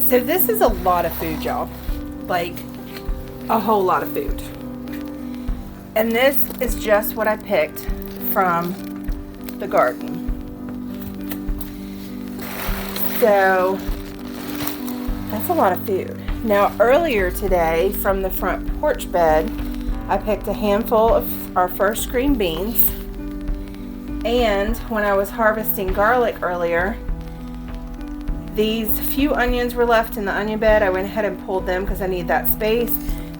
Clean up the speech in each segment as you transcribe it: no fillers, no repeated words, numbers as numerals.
So this is a lot of food, y'all. Like, a whole lot of food. And this is just what I picked from the garden. So, that's a lot of food. Now, earlier today, from the front porch bed, I picked a handful of our first green beans. And when I was harvesting garlic earlier, these few onions were left in the onion bed. I went ahead and pulled them because I need that space.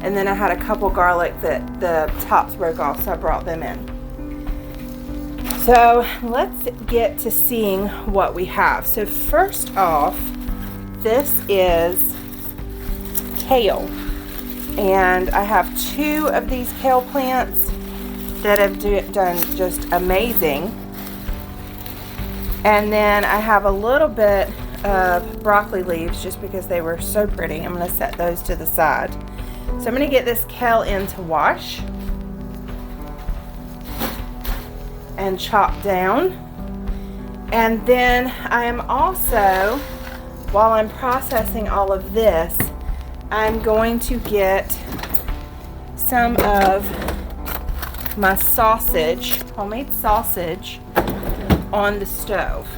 And then I had a couple garlic that the tops broke off, so I brought them in. So let's get to seeing what we have. So first off, this is kale. And I have 2 of these kale plants that have done just amazing. And then I have a little bit of broccoli leaves just because they were so pretty. I'm going to set those to the side. So I'm going to get this kale in to wash and chop down. And then I am also, while I'm processing all of this, I'm going to get some of my sausage, homemade sausage, on the stove.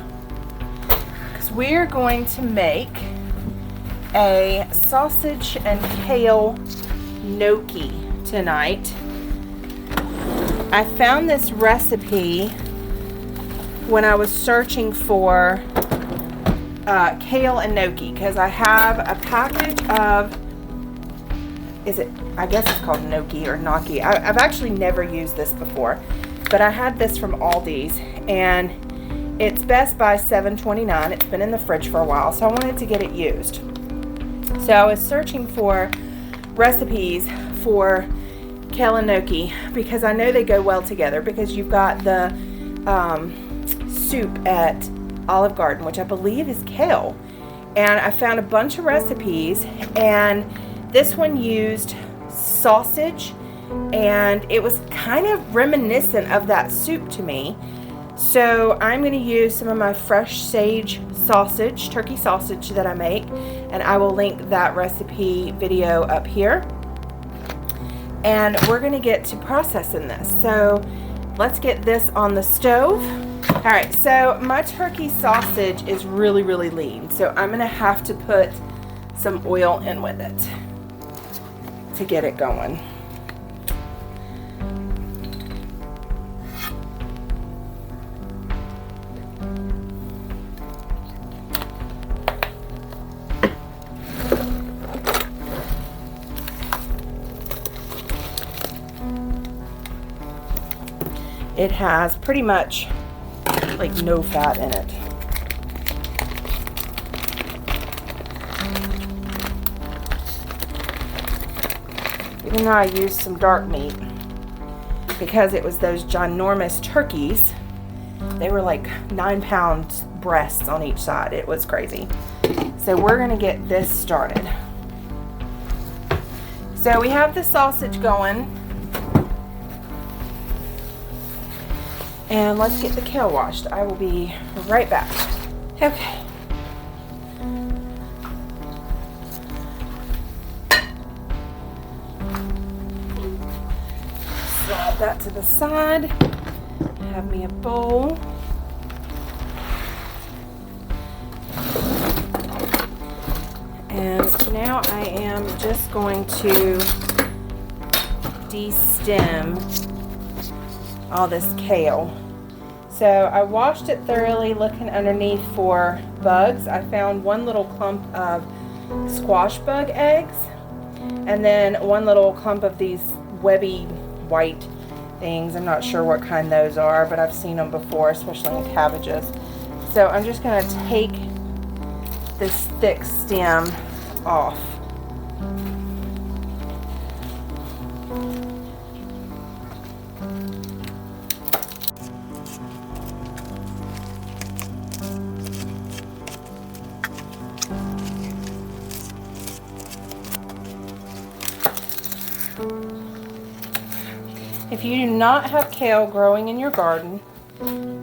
Because we're going to make a sausage and kale gnocchi tonight. I found this recipe when I was searching for kale and gnocchi, because I have a package of, I guess it's called gnocchi or gnocchi. I've actually never used this before, but I had this from Aldi's, and it's Best Buy $7.29. It's been in the fridge for a while, so I wanted to get it used. So I was searching for recipes for kale and gnocchi because I know they go well together, because you've got the soup at Olive Garden, which I believe is kale, and I found a bunch of recipes, and this one used sausage, and it was kind of reminiscent of that soup to me. So I'm going to use some of my fresh sage sausage, turkey sausage that I make, and I will link that recipe video up here. And we're going to get to processing this. So let's get this on the stove. All right, so my turkey sausage is really, really lean, so I'm going to have to put some oil in with it to get it going. It has pretty much like no fat in it. Even though I used some dark meat, because it was those ginormous turkeys, they were like 9-pound breasts on each side. It was crazy. So we're gonna get this started. So we have the sausage going, and let's get the kale washed. I will be right back. Okay. Slide that to the side. Have me a bowl. And now I am just going to de-stem all this kale. So I washed it thoroughly, looking underneath for bugs. I found one little clump of squash bug eggs, and then one little clump of these webby white things. I'm not sure what kind those are, but I've seen them before, especially in cabbages. So I'm just going to take this thick stem off. If you do not have kale growing in your garden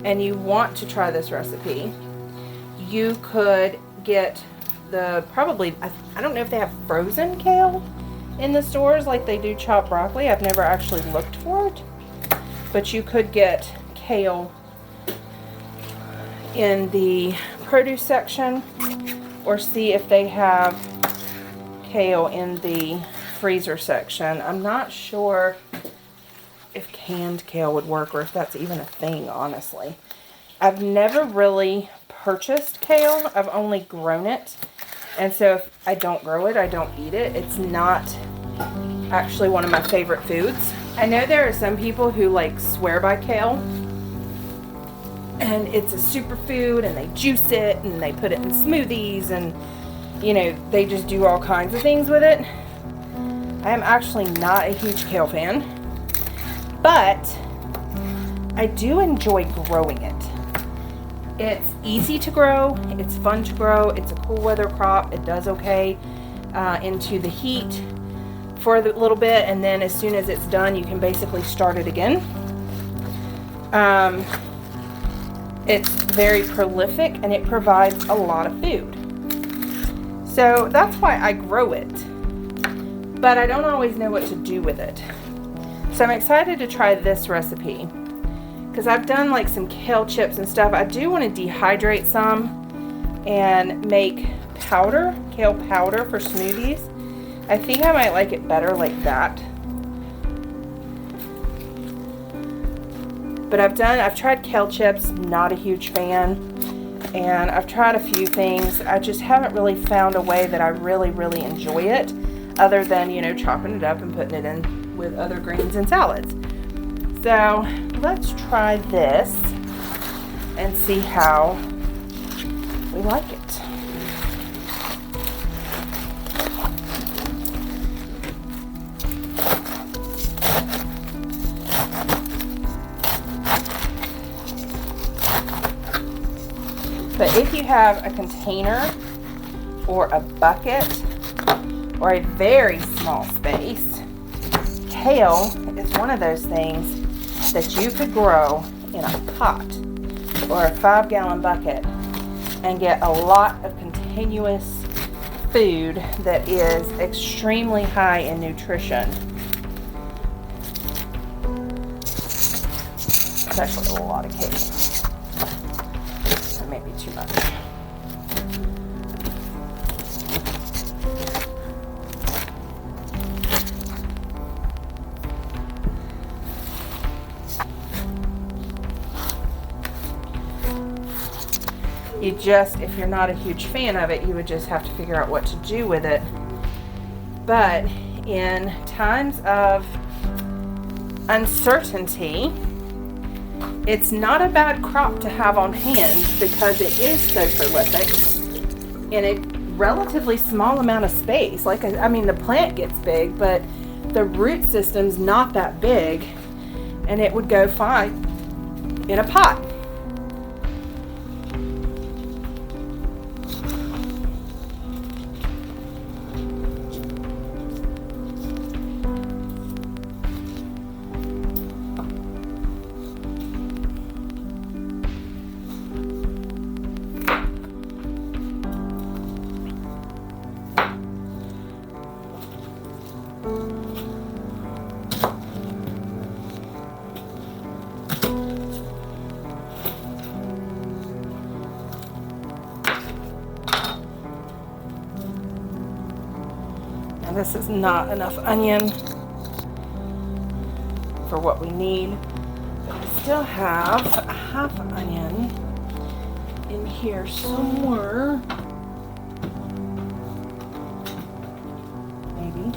and you want to try this recipe, you could get probably, I don't know if they have frozen kale in the stores like they do chopped broccoli. I've never actually looked for it, but you could get kale in the produce section, or see if they have kale in the freezer section. I'm not sure if canned kale would work, or if that's even a thing, honestly. I've never really purchased kale. I've only grown it. And so if I don't grow it, I don't eat it. It's not actually one of my favorite foods. I know there are some people who like swear by kale, and it's a superfood, and they juice it and they put it in smoothies, and you know, they just do all kinds of things with it. I am actually not a huge kale fan, but I do enjoy growing it. It's easy to grow, it's fun to grow, it's a cool weather crop, it does okay into the heat for a little bit, and then as soon as it's done, you can basically start it again. It's very prolific, and it provides a lot of food. So that's why I grow it, but I don't always know what to do with it. So I'm excited to try this recipe, because I've done like some kale chips and stuff. I do want to dehydrate some and make powder, kale powder for smoothies. I think I might like it better like that. But I've tried kale chips, not a huge fan. And I've tried a few things. I just haven't really found a way that I really, really enjoy it, other than, you know, chopping it up and putting it in with other greens and salads. So let's try this and see how we like it. But if you have a container or a bucket or a very small space, kale is one of those things that you could grow in a pot or a 5-gallon bucket and get a lot of continuous food that is extremely high in nutrition. It's actually a lot of kale. That may be too much. You just, if you're not a huge fan of it, you would just have to figure out what to do with it. But in times of uncertainty, it's not a bad crop to have on hand, because it is so prolific in a relatively small amount of space. Like, I mean, the plant gets big, but the root system's not that big, and it would go fine in a pot. This is not enough onion for what we need, but we still have a half onion in here somewhere. Maybe.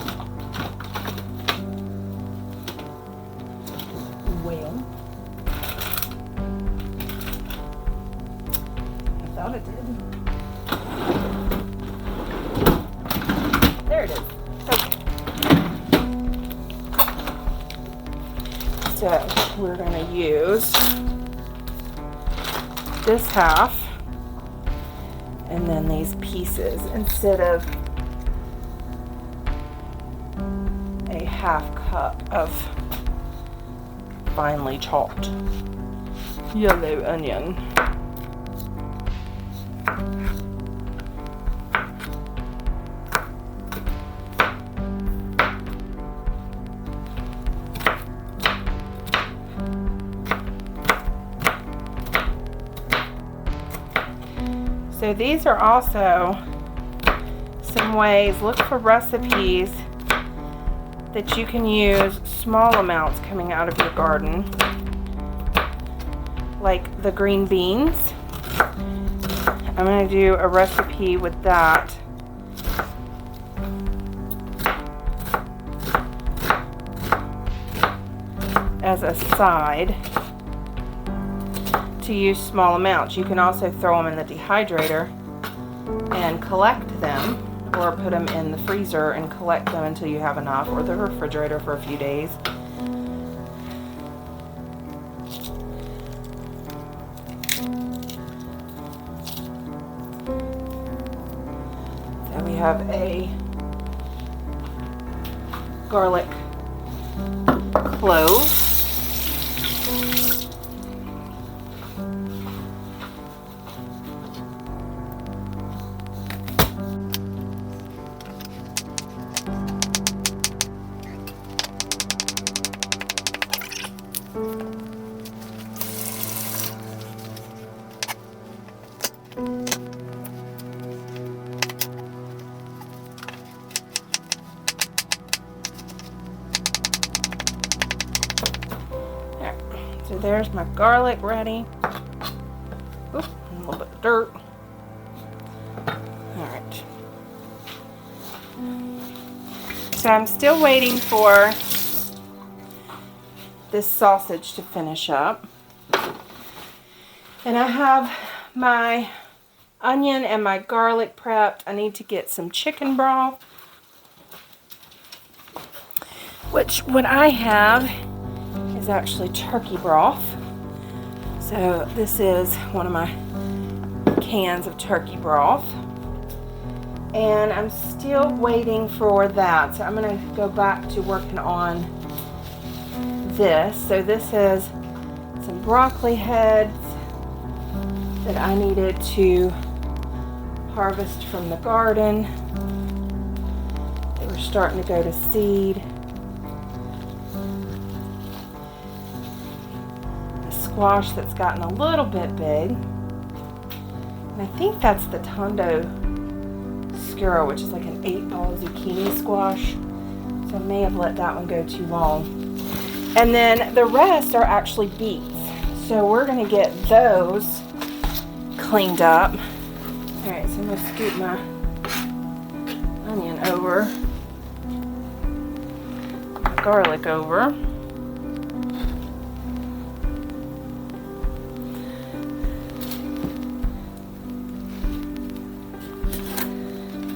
Well, I thought it did. There it is. So we're going to use this half and then these pieces instead of a half cup of finely chopped yellow onion. So these are also some ways, look for recipes that you can use small amounts coming out of your garden, like the green beans. I'm going to do a recipe with that. As a side to use small amounts. You can also throw them in the dehydrator and collect them, or put them in the freezer and collect them until you have enough, or the refrigerator for a few days. So we have a garlic clove. So there's my garlic ready. Oop, a little bit of dirt. Alright. So I'm still waiting for this sausage to finish up. And I have my onion and my garlic prepped. I need to get some chicken broth, which what I have is actually turkey broth. So this is one of my cans of turkey broth, and I'm still waiting for that. So I'm going to go back to working on this. So this is some broccoli heads that I needed to harvest from the garden. They were starting to go to seed. Squash that's gotten a little bit big, and I think that's the Tondo Scuro, which is like an 8-ball zucchini squash, so I may have let that one go too long. And then the rest are actually beets, so we're going to get those cleaned up. Alright, so I'm going to scoop my onion over, my garlic over.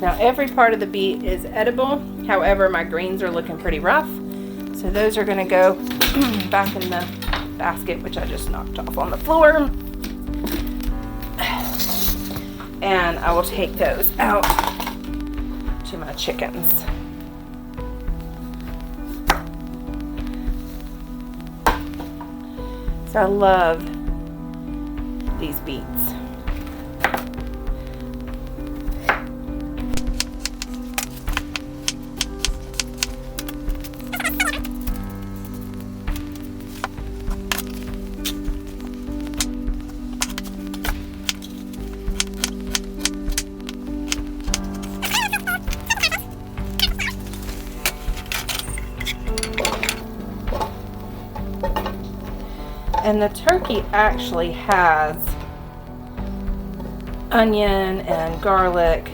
Now every part of the beet is edible, however my greens are looking pretty rough, so those are going to go back in the basket, which I just knocked off on the floor, and I will take those out to my chickens. So I love these beets. And the turkey actually has onion and garlic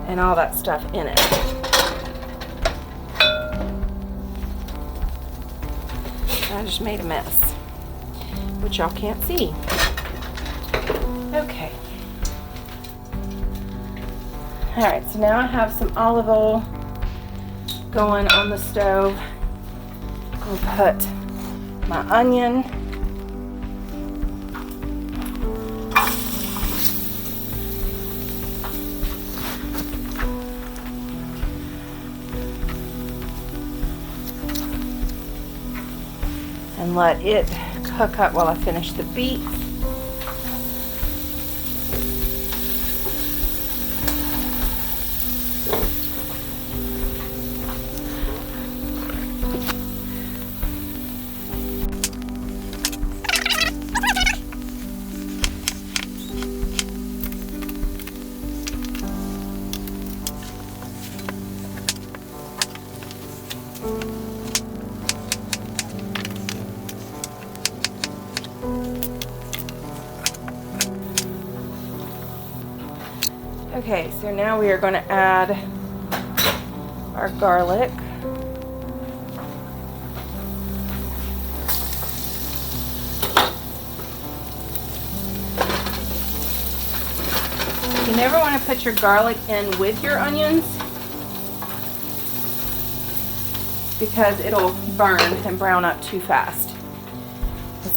and all that stuff in it. I just made a mess, which y'all can't see. Okay. Alright, so now I have some olive oil going on the stove. I'll put my onion, and let it cook up while I finish the beets. Okay, so now we are going to add our garlic. You never want to put your garlic in with your onions because it'll burn and brown up too fast.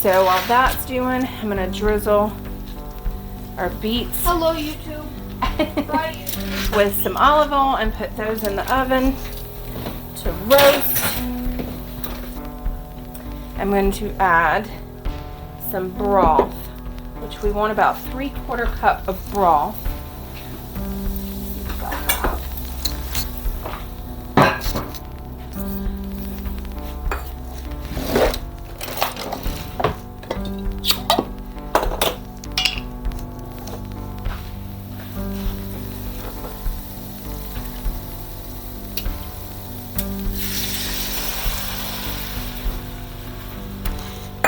So while that's doing, I'm going to drizzle our beets. Hello, YouTube. Bye, YouTube. With some olive oil and put those in the oven to roast. I'm going to add some broth, which we want about 3/4 cup of broth.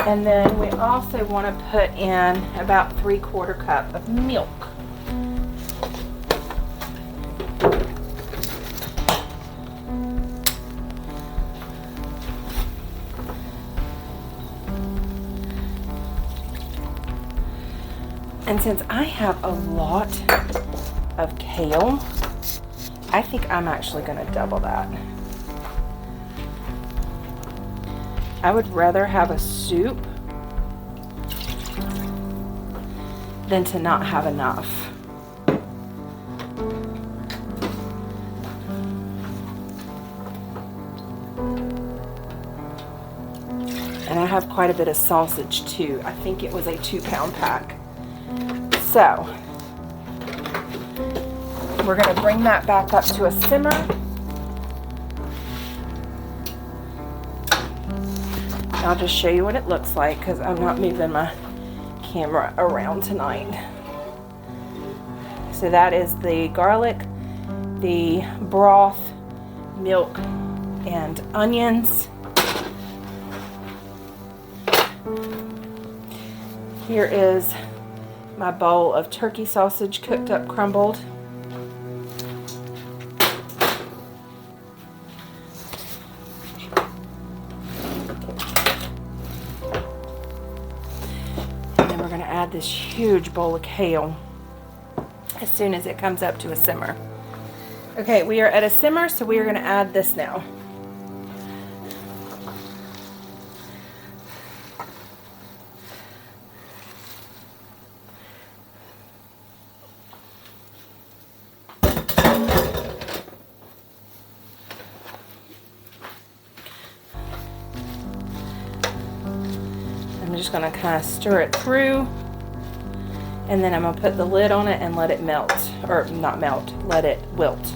And then we also want to put in about 3/4 cup of milk. And since I have a lot of kale, I think I'm actually going to double that. I would rather have a soup than to not have enough. And I have quite a bit of sausage too. I think it was a 2-pound pack. So we're going to bring that back up to a simmer. I'll just show you what it looks like because I'm not moving my camera around tonight. So that is the garlic, the broth, milk, and onions. Here is my bowl of turkey sausage cooked up crumbled. Add this huge bowl of kale as soon as it comes up to a simmer. Okay, we are at a simmer, so we are going to add this now. I'm just going to kind of stir it through. And then I'm going to put the lid on it and let it melt, or not melt, let it wilt.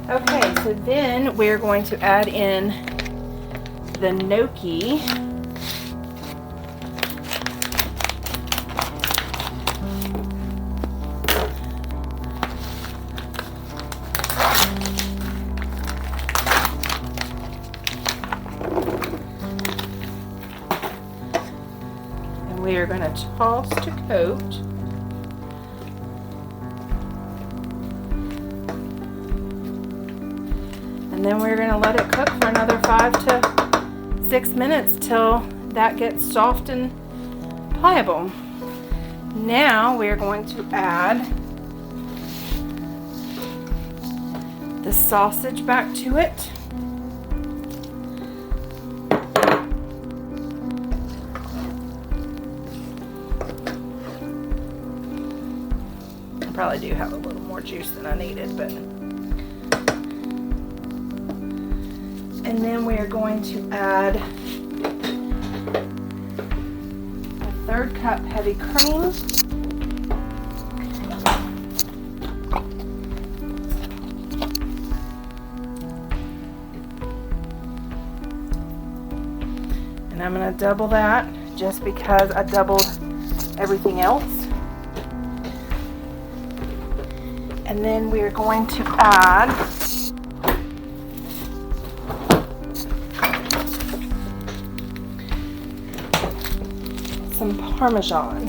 Okay, so then we're going to add in the gnocchi. And we are going to toss to coat. And then we're going to let it cook for another 5 to 6 minutes till that gets soft and pliable. Now we're going to add the sausage back to it. I probably do have a little more juice than I needed, but... And then we are going to add a 1/3 cup heavy cream. And I'm going to double that just because I doubled everything else. And then we are going to add some Parmesan.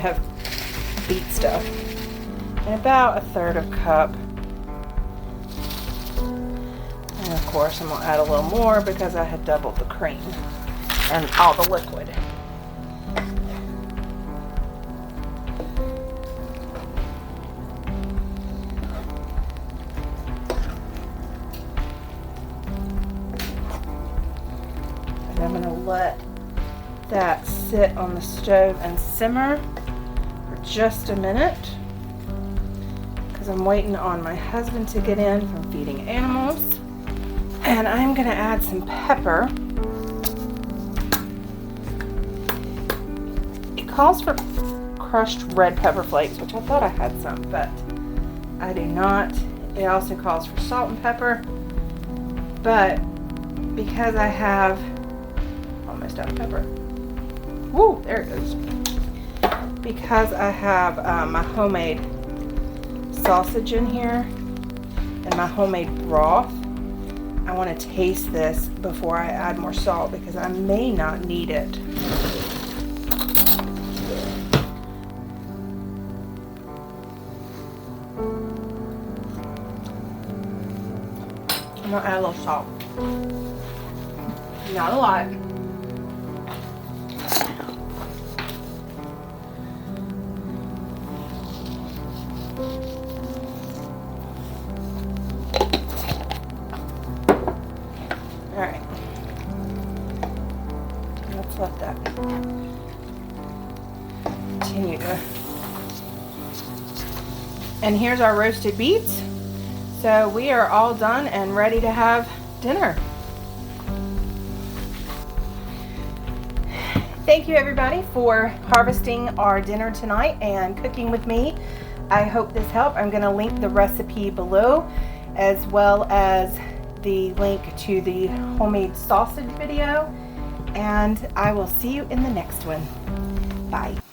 have beet stuff. And about 1/3 cup. And of course I'm gonna add a little more because I had doubled the cream and all the liquid. And I'm gonna let that sit on the stove and simmer for just a minute because I'm waiting on my husband to get in from feeding animals. And I'm gonna add some pepper. It calls for crushed red pepper flakes, which I thought I had some, but I do not. It also calls for salt and pepper, but because I have almost out of pepper. Woo, there it goes. Because I have my homemade sausage in here and my homemade broth, I want to taste this before I add more salt because I may not need it. I'm going to add a little salt. Not a lot. Alright, let's let that continue to. And here's our roasted beets. So we are all done and ready to have dinner. Thank you everybody for harvesting our dinner tonight and cooking with me. I hope this helped. I'm going to link the recipe below as well as the link to the homemade sausage video, and I will see you in the next one. Bye.